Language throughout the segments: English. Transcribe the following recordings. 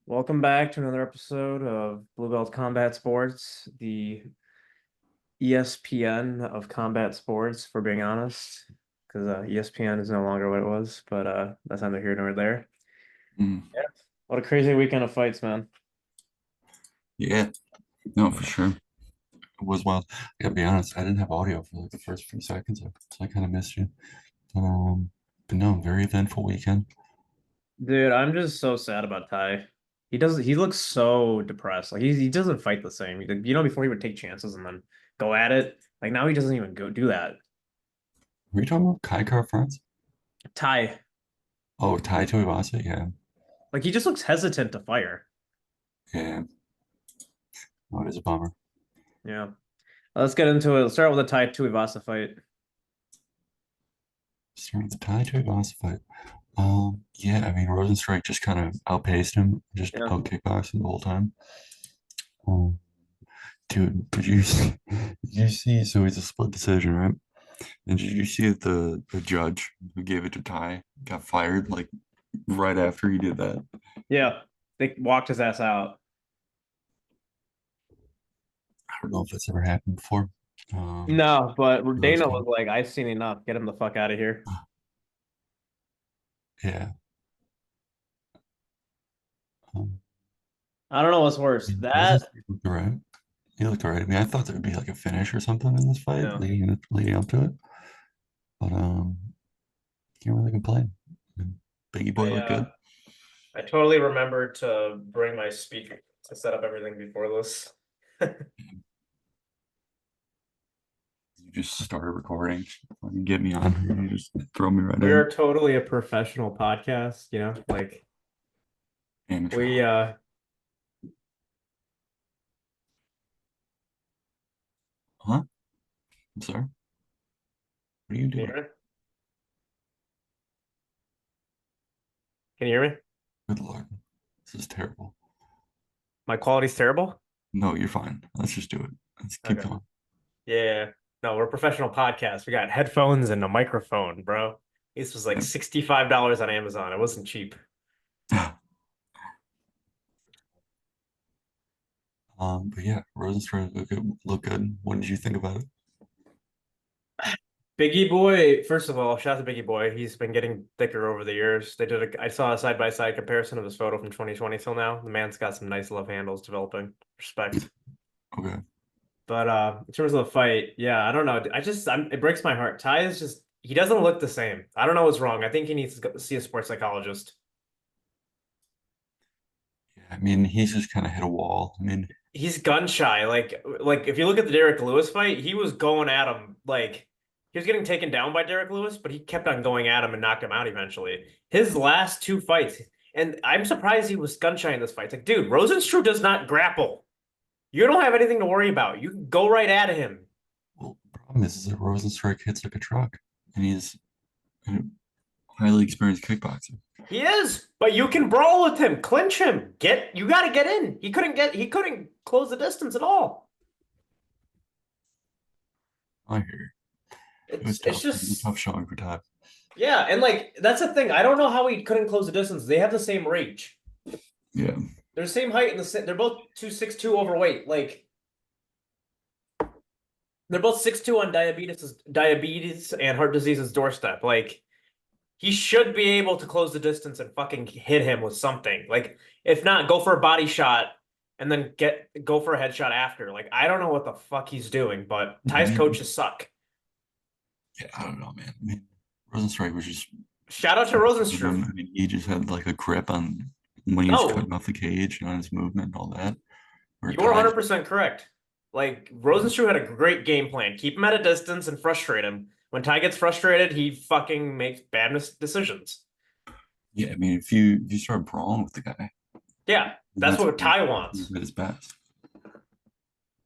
Welcome back to another episode of Blue Belt Combat Sports, the ESPN of combat sports, for being honest, because ESPN is no longer what it was, but that's neither here nor there. Mm, Yeah. What a crazy weekend of fights, man. yeah, no, for sure. It was wild. I gotta be honest, I didn't have audio for like the first few seconds, so I kind of missed you. Um, but no, very eventful weekend. Dude, I'm just so sad about Ty. He looks so depressed. Like he doesn't fight the same. Before he would take chances and then go at it. Like now he doesn't even go do that. Were you talking about Kai Car France? Ty, Oh, Tai Tuivasa? Yeah, like he just looks hesitant to fire. yeah. Oh, it is a bummer. Yeah. Let's get into it. Let's start with the Tai Tuivasa fight. Starting with the Tai Tuivasa fight. Yeah, I mean, Rosenstrike just kind of outpaced him, just Yeah. out kickboxing the whole time. Um, dude, did you see? So it's a split decision, right? And did you see that the judge who gave it to Ty got fired like right after he did that? Yeah. They walked his ass out. I don't know if that's ever happened before. No, but That's Dana kind was like, I've seen enough. Get him the fuck out of here. yeah. Um, I don't know what's worse. Rosen That, looked all right. He looked all right. I mean, I thought there would be like a finish or something in this fight yeah. leading up to it, but can't really complain. I mean, Biggie Boy I looked good. I totally remember to bring my speaker to set up everything before this. You just started recording. Fucking get me on here. You just throw me right We in. are totally a professional podcast, like Amateur we hour. Huh? I'm sorry. What are you can you doing? hear me? Can you hear me? Good Lord. This is terrible. My quality's terrible? No, you're fine. Let's just do it. Let's keep Okay. going. Yeah. No, we're a professional podcast. We got headphones and a microphone, bro. This was like $65 on Amazon. It wasn't cheap. But yeah, Rosenstrike look good. What did you think about it? Biggie Boy, first of all, shout out to Biggie Boy. He's been getting thicker over the years. I saw a side-by-side comparison of his photo from 2020 till now. The man's got some nice love handles developing. Respect. Okay. But in terms of the fight, yeah, I don't know. It breaks my heart. Ty is just he doesn't look the same. I don't know what's wrong. I think he needs to go see a sports psychologist. Yeah, I mean, he's just kind of hit a wall. I mean, He's gun shy. Like if you look at the Derek Lewis fight, he was going at him like he was getting taken down by Derek Lewis, but he kept on going at him and knocked him out eventually. His last two fights, and I'm surprised he was gun shy in this fight. It's like, dude, Rosenstruck does not grapple. You don't have anything to worry about. You can go right at him. well, the problem is that Rosenstrike hits like a truck, and he's a highly experienced kickboxer. He is, but you can brawl with him, clinch him. You got to get in. He couldn't close the distance at all. I hear it was It's tough. It was a just tough showing for Todd. yeah, and like that's the thing. I don't know how he couldn't close the distance. They have the same reach. Yeah, They're the same height and they're both 262 overweight. Like they're both 6'2" on diabetes and heart disease's doorstep. Like he should be able to close the distance and fucking hit him with something. Like if not, go for a body shot and then go for a headshot after. Like I don't know what the fuck he's doing, but I Ty's mean, coaches suck. yeah, I don't know, man. I mean, Rosenstrike was just. Shout out to Rosenstruck. I mean, he just had like a grip on when he was No, cutting off the cage and on his movement and all that. Where you're Ty, 100% correct. Like Rosenstruck had a great game plan. Keep him at a distance and frustrate him. When Ty gets frustrated, he fucking makes bad decisions. yeah, I mean, if you start brawling with the guy, Yeah, that's that's what when Ty he's wants. at his best.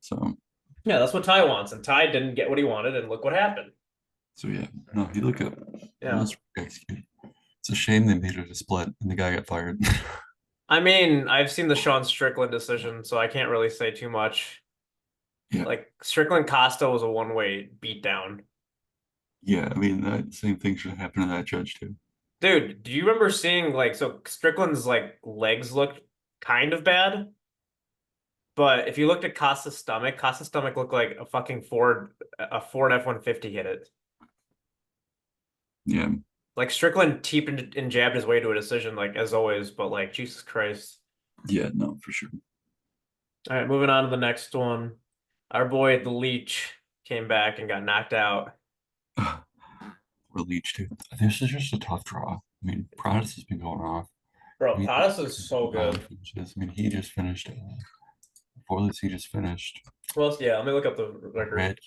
So, Yeah, that's what Ty wants, and Ty didn't get what he wanted, and look what happened. so yeah, no, he looked good. Yeah. Rosenstrike executed. It's a shame they made it a split and the guy got fired. I mean, I've seen the Sean Strickland decision, so I can't really say too much. Yeah, Like Strickland Costa was a one-way beatdown. yeah. I mean, that same thing should happen to that judge too. Dude, do you remember seeing like so Strickland's like legs looked kind of bad. But if you looked at Costa's stomach looked like a Ford F-150 hit it. Yeah, Like Strickland teeped and jabbed his way to a decision, like as always, but like Jesus Christ. yeah, no, for sure. All right, moving on to the next one. Our boy the Leech came back and got knocked out. We're Leech too. This is just a tough draw. I mean, Protus has been going off. I Bro, mean, Pottas is so solid good. finishes. I mean, he just finished. Before this, he just finished Well, yeah, let me look up the record. Red.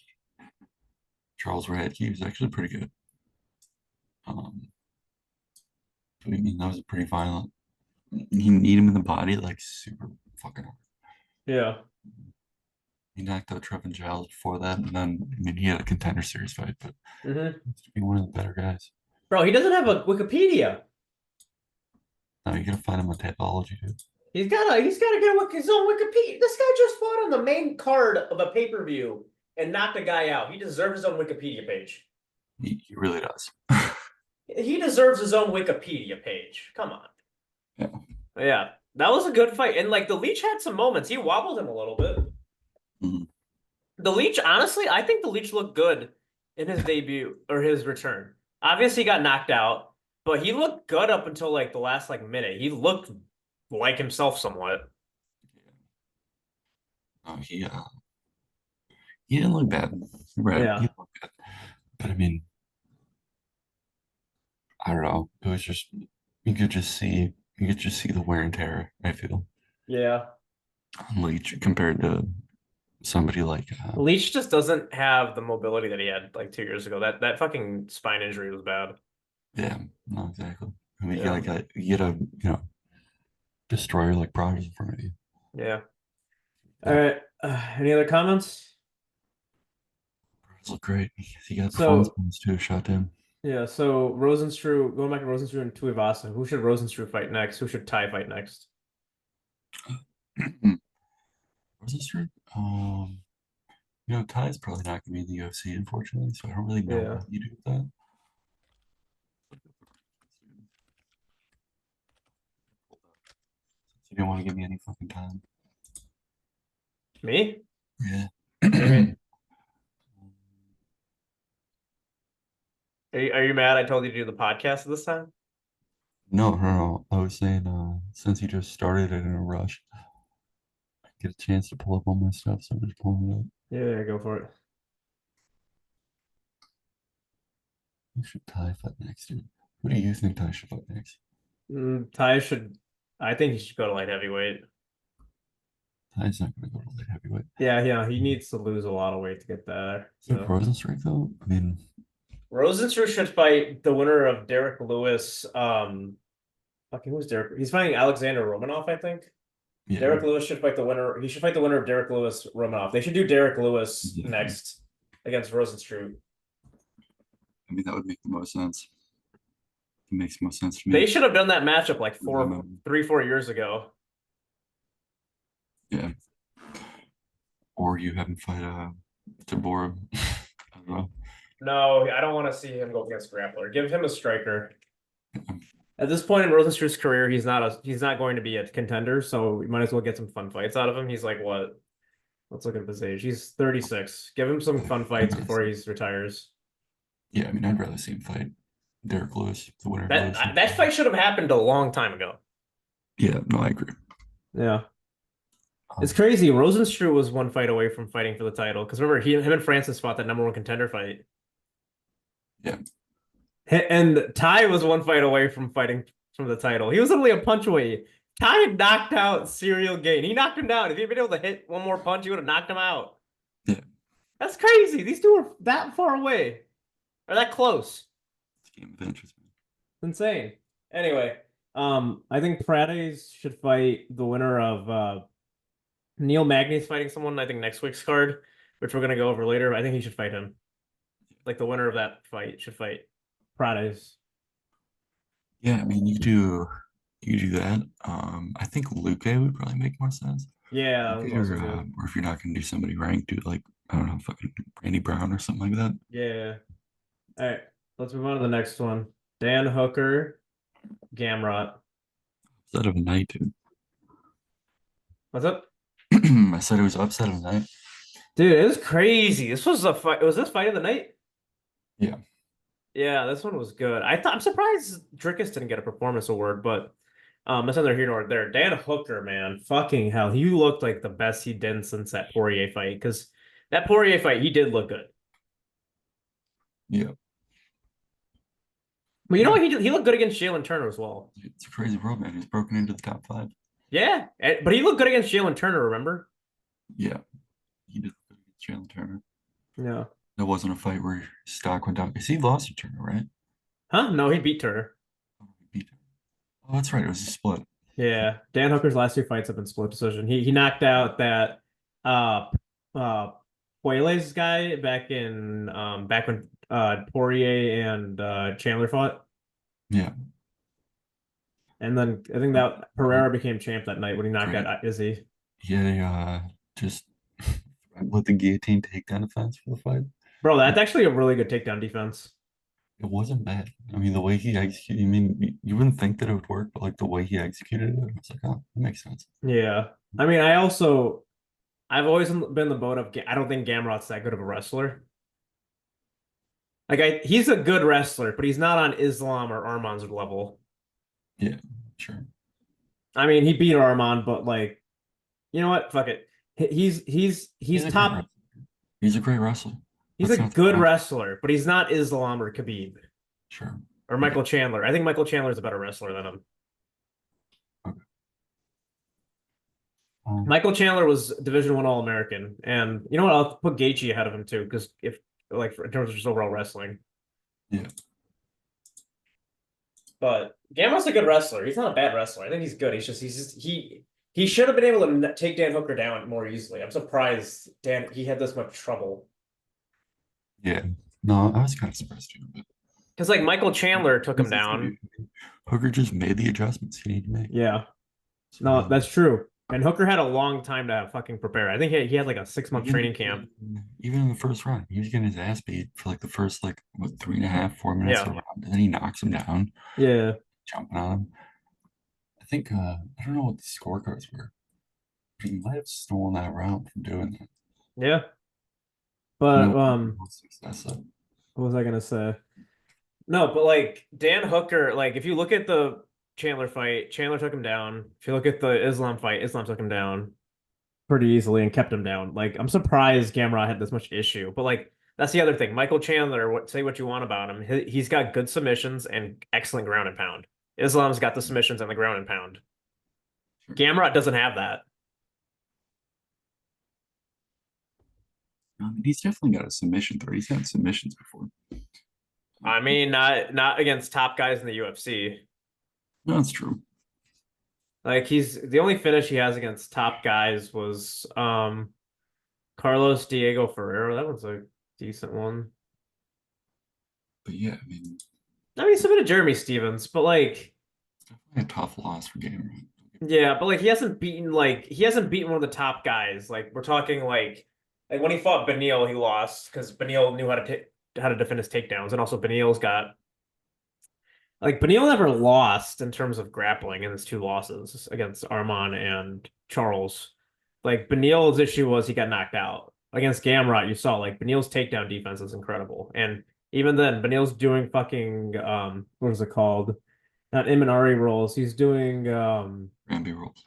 Charles Red. He was actually pretty good. I mean, that was pretty violent. He need him in the body like super fucking hard. Yeah. He knocked out Trevin Giles before that, and then I mean he had a contender series fight, but hmm he's to be one of the better guys. Bro, he doesn't have a Wikipedia. Now you gotta find him on Tapology, dude. He's gotta get his own Wikipedia. This guy just fought on the main card of a pay-per-view and knocked a guy out. He deserves his own Wikipedia page. He really does. He deserves his own Wikipedia page. Come on. Yeah. Yeah. That was a good fight. And like the Leech had some moments. He wobbled him a little bit. Mhm. The Leech, honestly, I think the Leech looked good in his debut or his return. Obviously, he got knocked out, but he looked good up until like the last like minute. He looked like himself somewhat. No, he didn't look bad. Right. He Yeah. looked good. But I mean, I don't know. It was just you could just see the wear and tear, I feel, Yeah. on Leach compared to somebody like Leech just doesn't have the mobility that he had like 2 years ago. That fucking spine injury was bad. yeah, no, exactly. I mean, Yeah. you get a destroyer like Progress in front of you. Yeah. All Yeah, right. Any other comments? Progress look great. He got performance So bonus too, shot down. yeah, so Rosenstrew, going back to Rosenstrew and Tuivasa, who should Rosenstrew fight next? Who should Ty fight next? Was this true? Ty's probably not gonna be in the UFC, unfortunately, so I don't really know Yeah. what you do with that. You don't want to give me any fucking time. Me? Yeah. What do you mean? Are you mad I told you to do the podcast this time? No, no, no. I was saying, since you just started it in a rush, I get a chance to pull up all my stuff, so I'm just pulling it up. Yeah, go for it. Who should Ty fight next, dude? Who do you think Ty should fight next? Ty should. I think he should go to light heavyweight. Ty's not gonna go to light heavyweight. Yeah, yeah, he needs to lose a lot of weight to get there. Yeah, So Rosenstrike though. I mean, Rosenstrew should fight the winner of Derek Lewis. Fucking who's Derek? He's fighting Alexander Romanov, I think. yeah, Derek Lewis should fight the winner. He should fight the winner of Derek Lewis Romanov. They should do Derek Lewis yeah. next against Rosenstrew. I mean, that would make the most sense. It makes most sense to They me. should have done that matchup like Um, 4 years ago. yeah. Or you have him fight Tabor. I don't know. No, I don't want to see him go against Grappler. Give him a striker. At this point in Rosenstrew's career, he's not going to be a contender, so we might as well get some fun fights out of him. He's like what? Let's look at his age. He's 36. Give him some fun fights before he retires. Yeah, I mean, I'd rather see him fight Derek Lewis, the winner of Lewis. That fight should have happened a long time ago. Yeah, no, I agree. Yeah. It's crazy. Rosenstrew was one fight away from fighting for the title. Because remember, him and Francis fought that number one contender fight. Yeah. And Ty was one fight away from fighting from the title. He was only a punch away. Ty knocked out Serial Gain. He knocked him down. If he'd been able to hit one more punch, he would have knocked him out. Yeah. That's crazy. These two are that far away. Or that close. It's a game of interest, man. Insane. Anyway, I think Paredes should fight the winner of Neil Magny's fighting someone, I think next week's card, which we're gonna go over later. I think he should fight him. Like the winner of that fight should fight Paredes. Yeah, I mean, you do that. I think Luke would probably make more sense. Yeah, that was also Or, good. or if you're not gonna do somebody ranked, do like I don't know, fucking Randy Brown or something like that. Yeah. All right, let's move on to the next one. Dan Hooker, Gamrot. Instead of a night, dude. What's up? I said it was upset of the night. Dude, it was crazy. This was a fight. Was this fight of the night? Yeah, Yeah, this one was good. I'm surprised Drickus didn't get a performance award, but that's neither here nor there. Dan Hooker, man, fucking hell, he looked like the best he did since that Poirier fight. Because that Poirier fight, he did look good. yeah. But you know Yeah, what? He looked good against Jalen Turner as well. it's a crazy world, man. He's broken into the top five. Yeah, but he looked good against Jalen Turner. Remember? Yeah, he did good against Chandler Turner. Yeah. That wasn't a fight where his stock went down because he lost to Turner, right? Huh? No, he beat Turner. Oh, he beat him. Oh, that's right. It was a split. Yeah, Dan Hooker's last two fights have been split decision. He knocked out that uh uh Poiles guy back when Poirier and Chandler fought. Yeah, And then I think but that Pereira became champ that night when he knocked great. out Izzy. He had a just let the guillotine takedown defense for the fight. Bro, that's actually a really good takedown defense. It wasn't bad. I mean, the way he executed, I mean, you wouldn't think that it would work, but like the way he executed it, it's like, oh, that makes sense. Yeah. I mean, I've always been the boat of I don't think Gamrot's that good of a wrestler. Like he's a good wrestler, but he's not on Islam or Arman's level. Yeah, sure. I mean, he beat Arman, but like, you know what? Fuck it. He's He's a great top. wrestler. He's a great wrestler. He's a That's not the good problem. wrestler, but he's not Islam or Khabib Sure. or I get Michael Chandler. I think Michael Chandler is a better wrestler than him. it. Okay. Um, Michael Chandler was Division One All American, and you know what? I'll put Gaethje ahead of him too, because if like in terms of just overall wrestling. yeah. But Gamrot's a good wrestler. He's not a bad wrestler. I think he's good. He should have been able to take Dan Hooker down more easily. I'm surprised he had this much trouble. Yeah. No, I was kind of surprised too, but Because like Michael Chandler took him down. Hooker just made the adjustments he needed to make. Yeah. So No, that's true. And Hooker had a long time to fucking prepare. I think he had like a 6 month even training camp. even in the first round, he was getting his ass beat for like the first like what 3.5, 4 minutes of Yeah. the round, and then he knocks him down, Yeah. jumping on him. I think I don't know what the scorecards were. But he might have stolen that round from doing that. Yeah. You But know, success of what was I gonna say? No, but like Dan Hooker, like if you look at the Chandler fight, Chandler took him down. If you look at the Islam fight, Islam took him down pretty easily and kept him down. Like I'm surprised Gamrot had this much issue. But like that's the other thing. Michael Chandler, say what you want about him. He's got good submissions and excellent ground and pound. Islam's got the submissions and the ground and pound. sure. Gamrot doesn't have that. He's definitely got a submission threat. He's had submissions before. I mean, not against top guys in the UFC. No, that's true. Like he's the only finish he has against top guys was Carlos Diego Ferrero. That was a decent one. But yeah, I mean, I mean, he submitted Jeremy Stevens, but like, it's definitely a tough loss for Gamer. yeah, but like he hasn't beaten one of the top guys. Like we're talking like when he fought Beneil, he lost because Beneil knew how to defend his takedowns, and also Beneil's got like Beneil never lost in terms of grappling in his two losses against Arman and Charles. Like Beneil's issue was he got knocked out. Against Gamrot, you saw like Beneil's takedown defense is incredible. And even then, Beneil's doing fucking what is it called? Not Imanari rolls. He's doing Ramby rolls.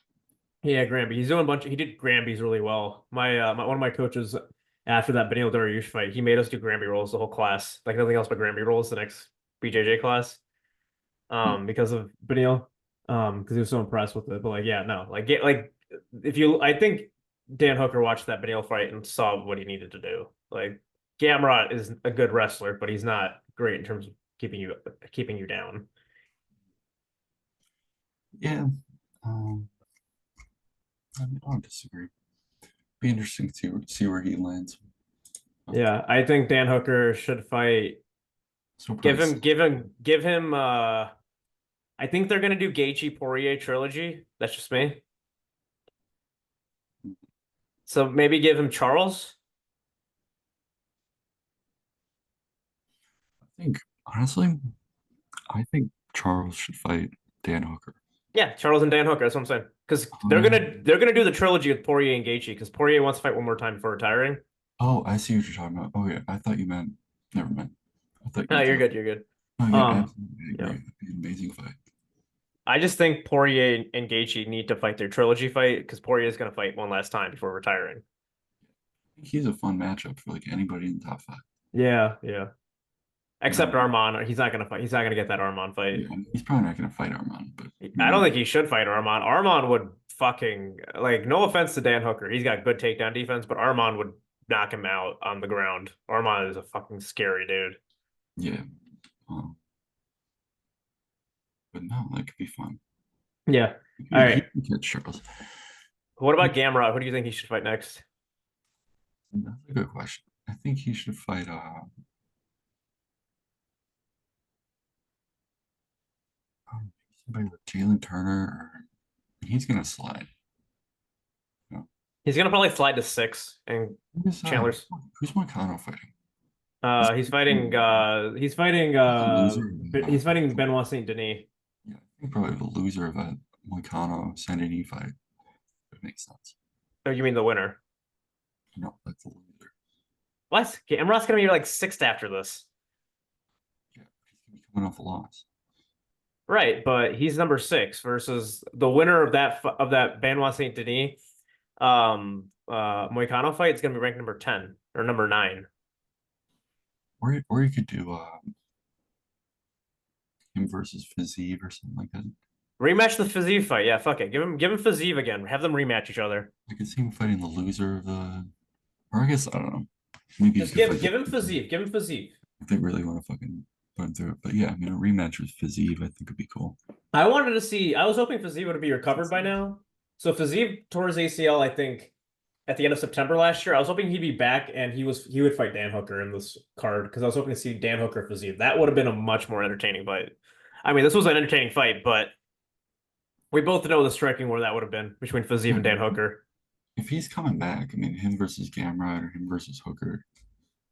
yeah, Granby. He's doing a bunch he did Granby's really well. One of my coaches after that Beneil Dariush fight, he made us do Granby rolls the whole class. Like nothing else but Granby rolls the next BJJ class Hmm. because of Benil, because he was so impressed with it. But like, yeah, no, like if you, I think Dan Hooker watched that Benil fight and saw what he needed to do. Like Gamrot is a good wrestler, but he's not great in terms of keeping you down. Yeah, um, I don't disagree. Be interesting to see where he lands. Yeah, I think Dan Hooker should fight. So Give price. him, give him, give him. I think they're gonna do Gaethje Poirier trilogy. That's just me. So maybe give him Charles. I think honestly, I think Charles should fight Dan Hooker. Yeah, Charles and Dan Hooker. That's what I'm saying. Because they're Uh, gonna do the trilogy with Poirier and Gaethje. Because Poirier wants to fight one more time before retiring. oh, I see what you're talking about. Oh yeah, I thought you meant. Never mind. I thought you No, meant you're that. good. You're good. Oh yeah, Um, absolutely. I agree. yeah. It'd be an amazing fight. I just think Poirier and Gaethje need to fight their trilogy fight because Poirier is gonna fight one last time before retiring. I think he's a fun matchup for like anybody in the top five. Yeah, yeah. You know, Except Arman, he's not gonna fight. He's not gonna get that Arman fight. yeah, I mean, he's probably not going to fight Armand, but I don't maybe. think he should fight Arman. Arman would fucking like. No offense to Dan Hooker, he's got good takedown defense, but Arman would knock him out on the ground. Arman is a fucking scary dude. Yeah. Um, but no, that could be fun. Yeah. All He right. can catch Charles. What about Gamrot? Who do you think he should fight next? That's a good question. I think he should fight somebody like Jalen Turner, or he's gonna slide. You know? He's gonna probably slide to 6 and Who's Chandler's. who's Moicano fighting? He's fighting. Loser of He's fighting Benoit Saint Denis. yeah, I think probably the loser of that Moicano Sanity fight. It makes sense. Oh, you mean the winner? No, that's the loser. What? Gamrot's gonna be like 6th after this. Yeah, he's gonna be coming off a loss. Right, but he's number 6 versus the winner of that Benoit Saint Denis Moicano fight is gonna be ranked number 10 or number 9. Or you could do him versus Fiziev or something like that. Rematch the Fiziev fight. Yeah, fuck it. Give him Fiziev again. Have them rematch each other. I could see him fighting the loser of the, or I guess I don't know. Maybe you Just could fight give him Fiziev. Give him Fiziev. if they really want to fucking put him through it. But yeah, I mean, a rematch with Fiziev, I think would be cool. I wanted to see. I was hoping Fiziev would be recovered by now. So Fiziev tore his ACL, I think, at the end of September last year. I was hoping he'd be back and he would fight Dan Hooker in this card because I was hoping to see Dan Hooker Fiziev. That would have been a much more entertaining fight. I mean, this was an entertaining fight, but we both know the striking war that would have been between Fiziev Yeah, and Dan Hooker. if he's coming back, I mean, him versus Gamrot or him versus Hooker,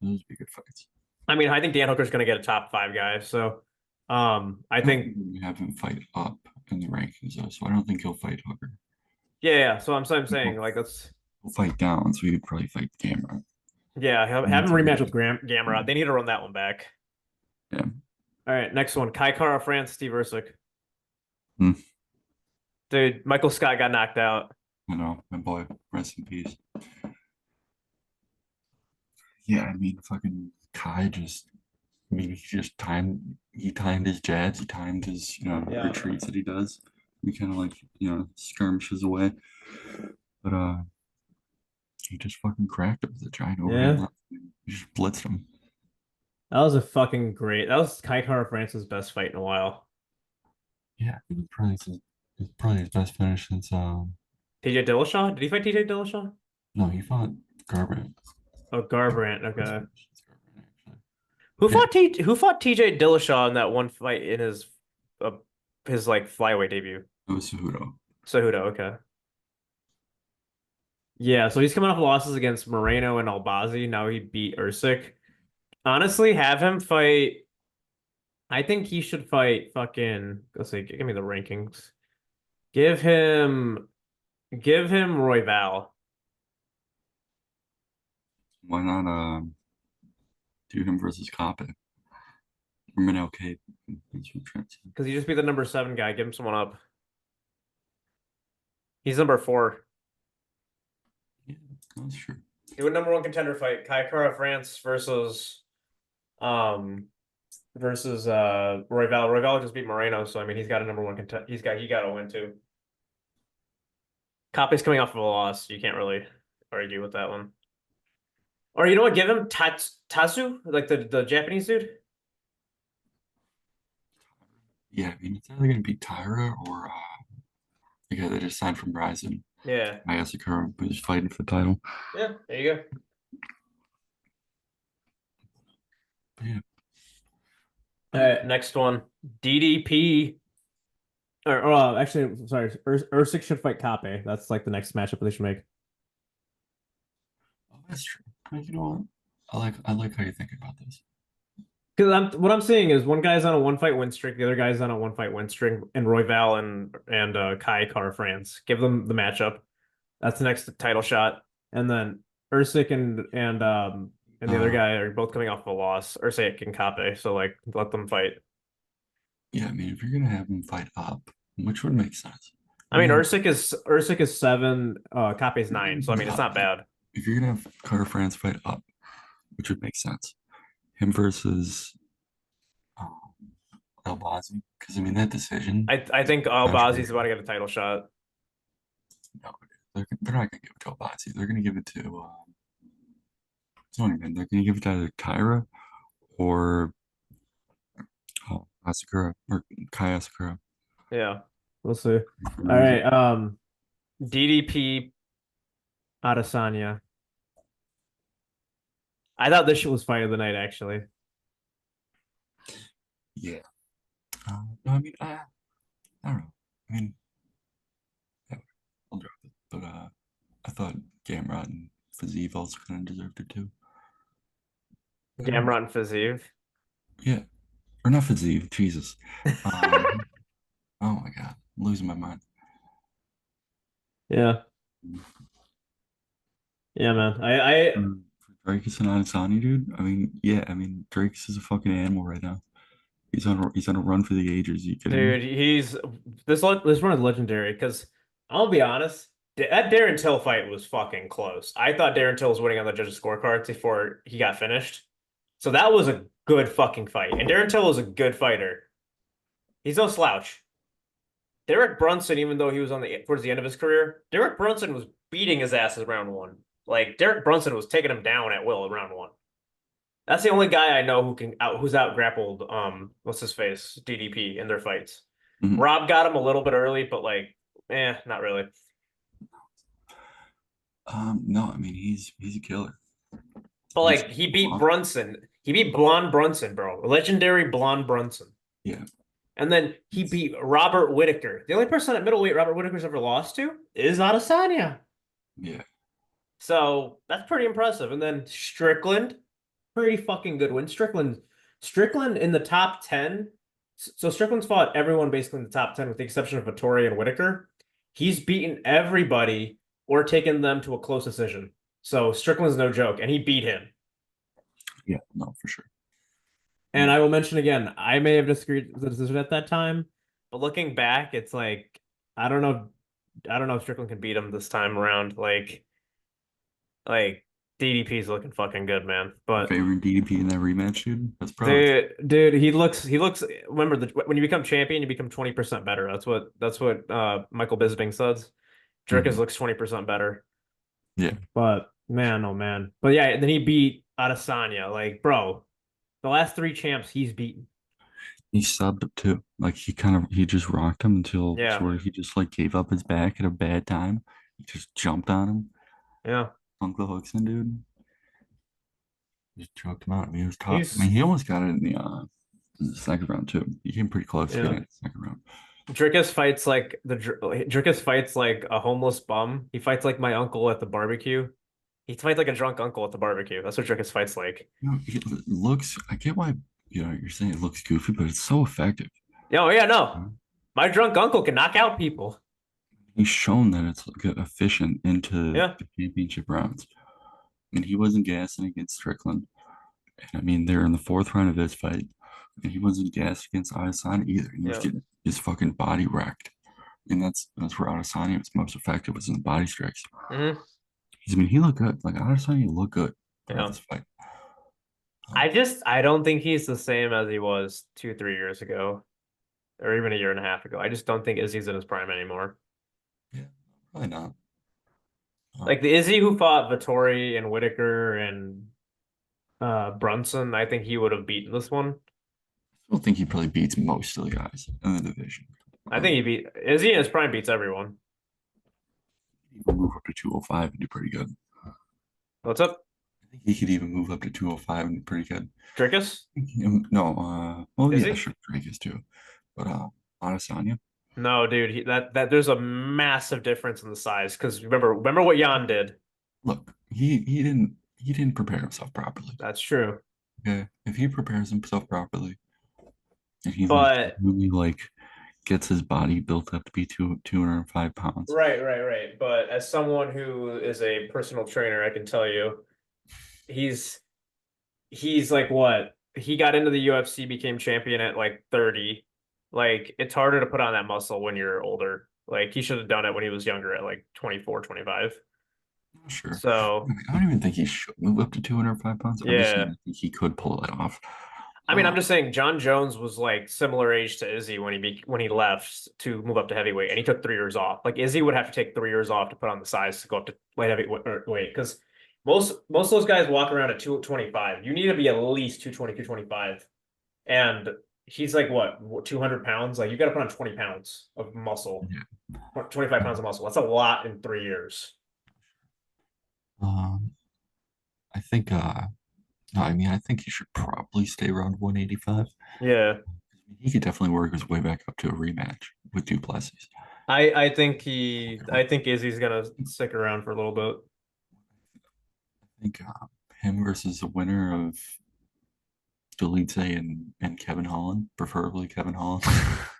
those would be good fights. I mean, I think Dan Hooker's going to get a top 5 guy. So, I I don't think, think we have him fight up in the rankings though, so I don't think he'll fight Hooker. yeah. So I'm He'll, saying like let's, he'll fight down, so he would probably fight Gamrot. yeah, have him rematch with Gamrot. They need to run that one back. Yeah. All right, next one: Kai Kara France, Steve Ersic. Hmm. Dude, Michael Scott got knocked out. I know, my boy, rest in peace. Yeah, I mean, fucking Kai just, I mean, he timed his jabs, he timed his, Yeah. retreats that he does. He kind of like, skirmishes away. But he just fucking cracked him with a giant overhand Yeah. left. He just blitzed him. That was a fucking great. That was Kai Kara France's best fight in a while. Yeah, I mean, it's probably his best finish since TJ Dillashaw? Did he fight TJ Dillashaw? no, he fought Garbrandt. Oh, Garbrandt. Best Okay. finish since Garbrandt, actually. Yeah, Who fought TJ Dillashaw in that one fight in uh, his like flyweight debut? it was Cejudo. Cejudo. Okay. Yeah, so he's coming off losses against Moreno and Albazi. Now he beat Ersic. Honestly, have him fight. I think he should fight fucking. Let's see, give me the rankings. Give him, give him Royval Why not do him versus Coppin? Or Manel Cape. That's what Trent said. because he just be the number 7 guy. Give him someone up. He's number 4. Yeah, that's true. He would number 1 contender fight Kai Kara France um versus Royval. Royval just beat Moreno, so I mean he's got a number 1 contender. He got a win too. Kape's coming off of a loss. You can't really argue with that one. Or you know what? Give him Tatsu, like the Japanese dude. Yeah, I mean, it's either going to be Tyra or the guy that just signed from Ryzen, Yeah. Mayasakura, who's fighting for the title. Yeah, there you go. But yeah, All right, next one. DDP. Or actually, sorry, Usyk should fight Kape. That's like the next matchup they should make. oh, that's true. Like, you know what? I like how you think about this. Because what I'm saying is one guy's on a one fight win streak, the other guy's on a one fight win streak, and Royval and Kai Car France. Give them the matchup. That's the next title shot. And then Usyk and the other Uh, guy are both coming off of a loss. Usyk and Kape, so like let them fight. yeah, I mean, if you're gonna have them fight up, which would make sense. I You're mean gonna Usyk is 7, Kape's 9, so I mean it's have, not bad. if you're gonna have Carter France fight up, which would make sense. Him versus um, El Bazzi, because I mean that decision I is think Bazi's about controversial. to get a title shot. No, they're not gonna give it to El Bazzi. They're gonna give it to it's not even. They're gonna give it to either Tyra or Asakura or Kai Asakura. Yeah, we'll see. For All no reason. right, DDP Adesanya. I thought this shit was fight of the night, actually. Yeah. No, I mean, I don't know. I mean, yeah, I'll drop it. But I thought Gamrot and Fazeev also kind of deserved it too. I don't know. Gamrot and Fiziev. Yeah, or not Fazeev. Jesus. Um. Oh my God, I'm losing my mind. Yeah, yeah, man. I For Drakus and Adesanya, dude. I mean, yeah. I mean, Drakus is a fucking animal right now. He's on a run for the ages. Are you kidding me? dude, this one is legendary because I'll be honest, that Darren Till fight was fucking close. I thought Darren Till was winning on the judges' scorecards before he got finished. So that was a good fucking fight. And Darren Till is a good fighter. He's no slouch. Derek Brunson, even though he was on the towards the end of his career, Derek Brunson was beating his ass in round one. Like Derek Brunson was taking him down at will in round one. That's the only guy I know who's out grappled what's his face DDP in their fights. Mhm. Rob got him a little bit early, but like, not really. No, I mean he's a killer. But He's like he a beat monster. Brunson. He beat Blonde Brunson, bro. Legendary Blonde Brunson. Yeah. And then he It's, beat Robert Whitaker. The only person at middleweight Robert Whitaker's ever lost to is Adesanya. yeah. So that's pretty impressive. And then Strickland, pretty fucking good win. Strickland in the top 10. So Strickland's fought everyone basically in the top 10 with the exception of Vittori and Whitaker. He's beaten everybody or taken them to a close decision. So Strickland's no joke, and he beat him. Yeah. No, for sure. And I will mention again, I may have disagreed with the decision at that time, but looking back, it's like I don't know, I don't know if Strickland can beat him this time around. Like DDP's looking fucking good, man. But Favoring DDP in that rematch, dude. That's proud. dude, he looks. Remember, when you become champion, you become 20% better. That's what Michael Bisping says. Dricus Mhm. looks 20% better. Yeah. But man, oh man. But yeah, then he beat Adesanya. Like, bro, the last three champs he's beaten. He subbed up too. Like he just rocked him until Yeah, sort of he just like gave up his back at a bad time. He just jumped on him, yeah. sunk the hooks in, dude. Just choked him out. I mean, it was tough. I mean, He's he almost got it in the second round too. He came pretty close to yeah. getting it in the second round. Dricus fights like a homeless bum. He fights like my uncle at the barbecue. He fights like a drunk uncle at the barbecue. That's what Dricus fights like. You know, it looks. I get why you're saying it looks goofy, but it's so effective. Oh yeah, You no. know? My drunk uncle can knock out people. He's shown that it's like efficient into Yeah, the championship rounds. I mean, he wasn't gassing against Strickland. And I mean, they're in the fourth round of this fight, and he wasn't gassed against Adesanya either. He was yeah. getting his fucking body wrecked. And that's where Adesanya was most effective, was in the body strikes. Hmm. I mean, he looked good. Like Adesanya looked good throughout Yeah. this fight. Um, I don't think he's the same as he was 2, 3 years ago, or even a year and a half ago. I just don't think Izzy's in his prime anymore. yeah, probably not. Like Um, the Izzy who fought Vittori and Whitaker and Brunson, I think he would have beaten this one. I don't think he probably beats most of the guys in the division. I think he beat Izzy in his prime beats everyone. He could move up to 205 and do pretty good. What's up, I think he could even move up to 205 and do pretty good. Dricus? No, well, Is yeah, he? sure, Drake is too. But Adesanya, No, dude. That there's a massive difference in the size. Because remember what Jan did. look, he didn't prepare himself properly. That's true. okay? If he prepares himself properly and he like But really like gets his body built up to be 205 pounds. right. But as someone who is a personal trainer, I can tell you, he's he's like what? He got into the UFC, became champion at like 30. Like it's harder to put on that muscle when you're older. Like he should have done it when he was younger at like 24, 25. Sure. So, I don't even think he should move up to 205 pounds. I'm just saying yeah. I think he could pull it off. I mean, I'm Uh, just saying John Jones was like similar age to Izzy when he left to move up to heavyweight, and he took 3 years off. Like Izzy would have to take 3 years off to put on the size to go up to light heavyweight because most of those guys walk around at 225. You need to be at least 220, 225. And he's like what 200 pounds? Like you got to put on 20 pounds of muscle, yeah. 25 pounds of muscle. That's a lot in 3 years. Um, I think no, I mean I think he should probably stay around 185. Yeah. He could definitely work his way back up to a rematch with Duplessis. I think Izzy's gonna stick around for a little bit. I think him versus the winner of Delice and Kevin Holland, preferably Kevin Holland.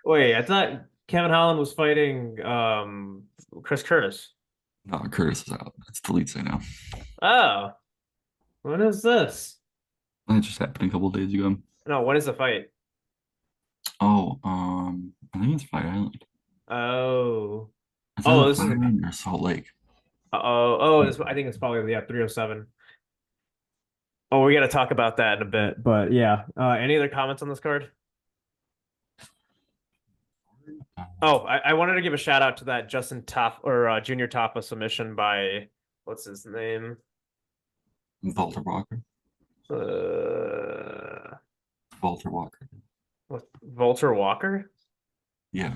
Wait, I thought Kevin Holland was fighting Chris Curtis. No, Curtis is out. It's Delice now. Oh, when is this? That just happened a couple days ago. No, when is the fight? Oh, I think it's Fight Island. Oh, Is oh, that this Fight is Island or Salt Lake? I think it's probably 307. Oh, we got to talk about that in a bit, but yeah. Any other comments on this card? Uh, Oh, I wanted to give a shout out to that Justin Top or Junior Tapa submission by what's his name? Walter Walker. Uh, Walter Walker. Volter Walker. Yeah.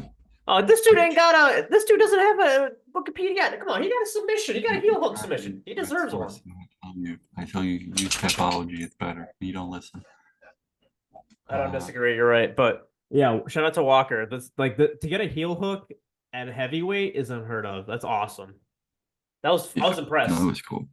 Oh, this dude ain't Twitch. got a. This dude doesn't have a Wikipedia. Come on, he got a submission. He got a heel hook submission. He That's deserves one. worse. I tell you, use typology. It's better. You don't listen. I don't Uh, disagree. You're right, but yeah, shout out to Walker. That's like to get a heel hook at heavyweight is unheard of. That's awesome. I yeah. was No, it impressed. was cool.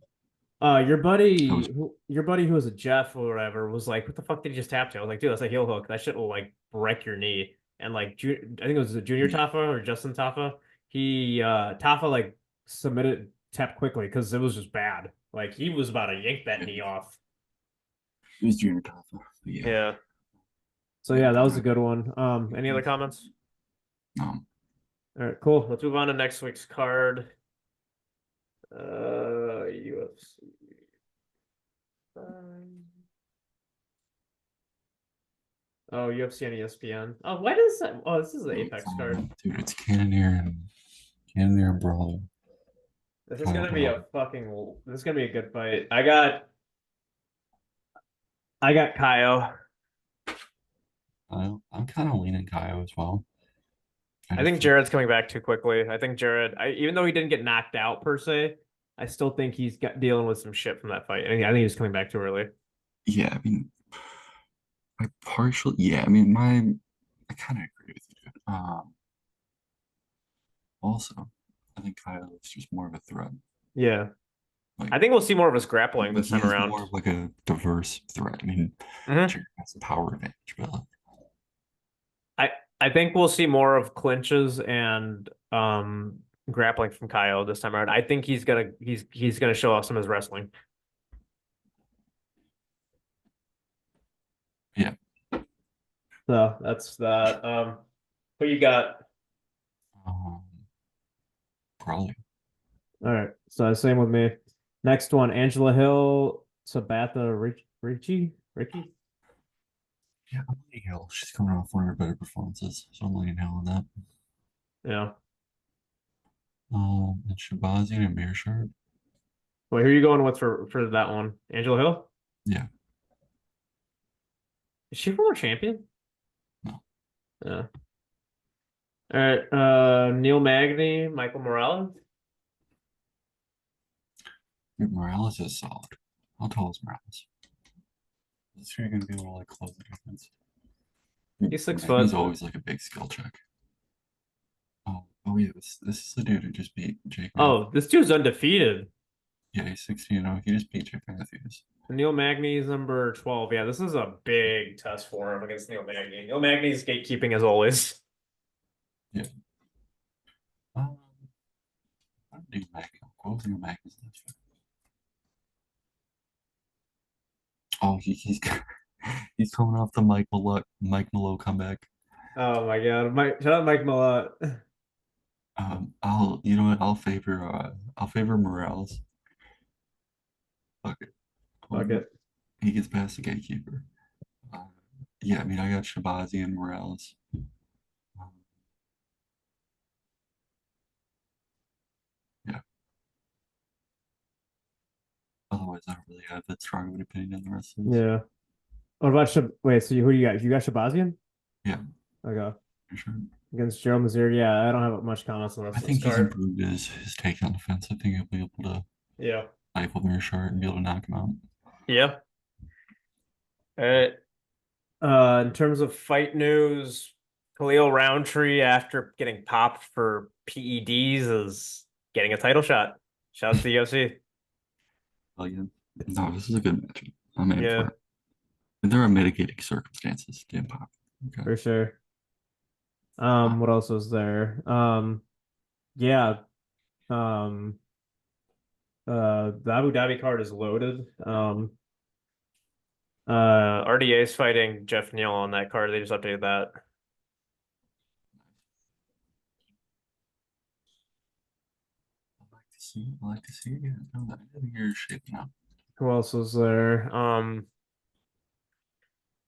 It was. Your buddy who was a Jeff or whatever was like, "What the fuck did he just tap to?" I was like, "Dude, that's a heel hook. That shit will like break your knee." And like, I think it was a Junior Yeah. Tafa or Justin Tafa. Tafa like submitted tap quickly because it was just bad. Like he was about to yank that knee off. It was Junior Taffa. Yeah. Yeah. So Yeah. yeah, that was a I, good one. Any other comments? no. All right, cool. Let's move on to next week's card. UFC. Oh, UFC on ESPN. Oh, why does that? Oh, this is the Apex card. Dude, it's Cannonier and Brawler. This is Kyle gonna be Brawler. a fucking. This is gonna be a good fight. I got Kyle. I'm kind of leaning Kyle as well. I I just think think, Jared's coming back too quickly. I think Jared, even though he didn't get knocked out per se, I still think he's got dealing with some shit from that fight. I think he's coming back too early. yeah, I mean, yeah, I mean, I kind of agree with you. Also, I think Kyle is just more of a threat. Yeah, Like, I think we'll see more of his grappling this he time is around. more of like a diverse threat. I mean, hmm Jared has the power advantage, but like, I I think we'll see more of clinches and grappling from Kyle this time around. I think he's gonna show off some of his wrestling. yeah, So that's that. Who you got? um, probably. All right. So same with me. Next one, Angela Hill, Sabatha Ricky. Yeah, I'm letting Hill. She's coming off one of her better performances, so I'm letting Hill on that. Yeah. And Shabazian and Mearshart. Wait, who are you going with for that one? Angela Hill? Yeah, Is she former champion? no, Yeah. All right. Neil Magny, Michael Morales. Morales is solid. How tall is Morales? Is he going to be able to like close the difference? He's 6 foot. Magny's always like a big skill check. Yeah, this is the dude who just beat Jake Matthews. Oh, this dude's undefeated. Yeah, he's 16. Oh, he just beat Jake Matthews. Neil Magny's number 12. Yeah, this is a big test for him against Neil Magny. Neil Magny's gatekeeping as always. Yeah. Um, what did Mac? What was Neil Magnus? Oh, he's he's coming off the Mike Malone comeback. Oh my God. Shout out Mike Malott. I'll you know what? I'll favor Morales. Fuck it. Fuck it. He gets past the gatekeeper. Uh, yeah, I mean I got Shabazi and Morales. Um, yeah. Otherwise, I don't really have that strong of an opinion on the rest of this. Yeah. What about wait, so who do you got? You got Shabazian? Yeah, Okay. for sure. Against Joe Mazur. Yeah, I don't have much comments on the I rest of this think he's card. improved his take on defense. I think he'll be able to Yeah. stifle Mearshart and be able to knock him out. Yeah. All right. In terms of fight news, Khalil Roundtree, after getting popped for PEDs, is getting a title shot. Shouts to the UFC. Well, yeah. No, this is a good matchup. I'm in for Yeah, it. And there are mitigating circumstances. Damn pop. Okay. for sure. Uh, What else was there? Yeah. Um, the Abu Dhabi card is loaded. RDA is fighting Jeff Neal on that card. They just updated that. I like to see it. Yeah, no, I think you're shaping up. Who else was there?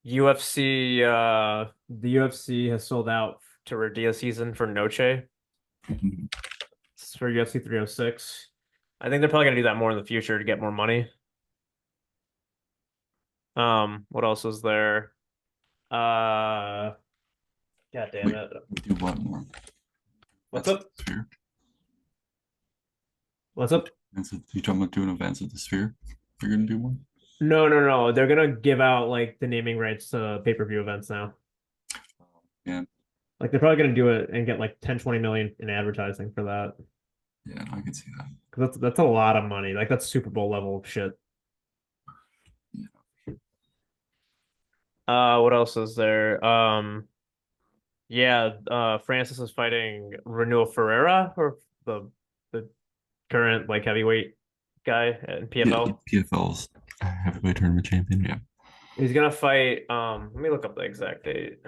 UFC, the UFC has sold out to Radia season for Noche. It's for UFC 306. I think they're probably gonna do that more in the future to get more money. What else is there? God damn Wait, it. do what more? What's That's the up? sphere. What's up? You talking about doing events at the sphere? You're gonna do one? No, no, no. They're gonna give out like the naming rights to pay-per-view events now. Yeah, Like they're probably gonna do it and get like 10, 20 million in advertising for that. yeah, no, I can see that. 'Cause that's a lot of money. Like that's Super Bowl level of shit. Yeah. What else is there? Yeah, Francis is fighting Renua Ferreira, or the current like heavyweight guy in Yeah, PFL. PFL's heavyweight tournament champion. Yeah. He's gonna fight. Let me look up the exact date.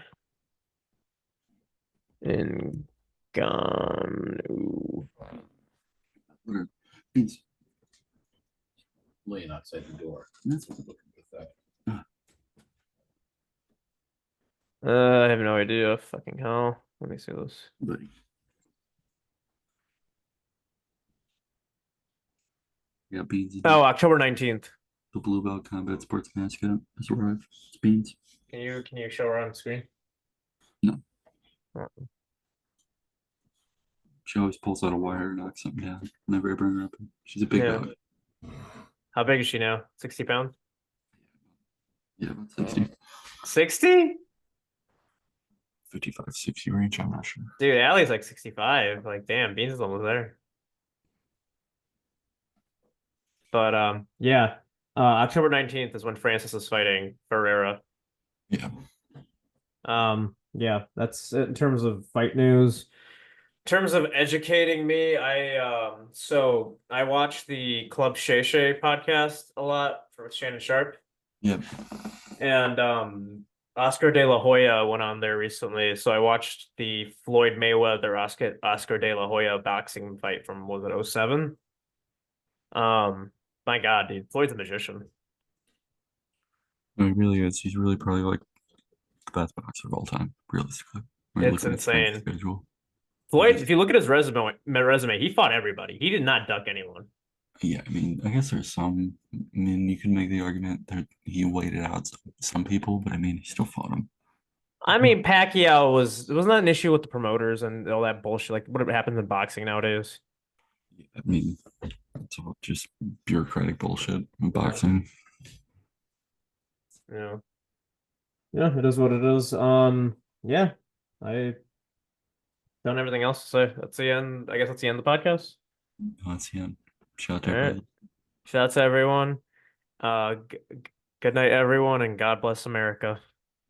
In Ganu. Okay. Please. laying outside the door. That's Looking pathetic. I have no idea. Fucking hell. Let me see this. buddy. Yeah, Beans. Oh, October 19th. The Blue Belt Combat Sports mascot has arrived. It's Beans. Can you show her on screen? No. Oh. She always pulls out a wire and knocks something down whenever I bring her up. She's a big Yeah. dog. How big is she now? 60 pounds? Yeah, about 60. 60? 55, 60 range. I'm not sure. Dude, Allie's like 65. Like, damn, Beans is almost there. But yeah. October 19th is when Francis is fighting Ferreira. Yeah. Yeah, that's it in terms of fight news. In terms of educating me, I watch the Club Shay Shay podcast a lot for Shannon Sharp. Yep. And Oscar De La Hoya went on there recently. So I watched the Floyd Mayweather Oscar De La Hoya boxing fight from, was it '07? My God, dude, Floyd's a magician. No, he really is. He's really probably like the best boxer of all time, realistically. When you're It's looking at strength insane. schedule. Floyd, Just, if you look at his resume, he fought everybody. He did not duck anyone. yeah, I mean, I guess there's some. I mean, you can make the argument that he waited out some people, but I mean, he still fought him. I mean, Pacquiao was not an issue with the promoters and all that bullshit. Like what happens in boxing nowadays. I mean, it's all just bureaucratic bullshit in boxing. Yeah. Yeah, it is what it is. Yeah, I done everything else to say. That's the end. I guess that's the end of the podcast. That's the end. Shout out to All right. everybody. Shout out to everyone. Good night, everyone, and God bless America.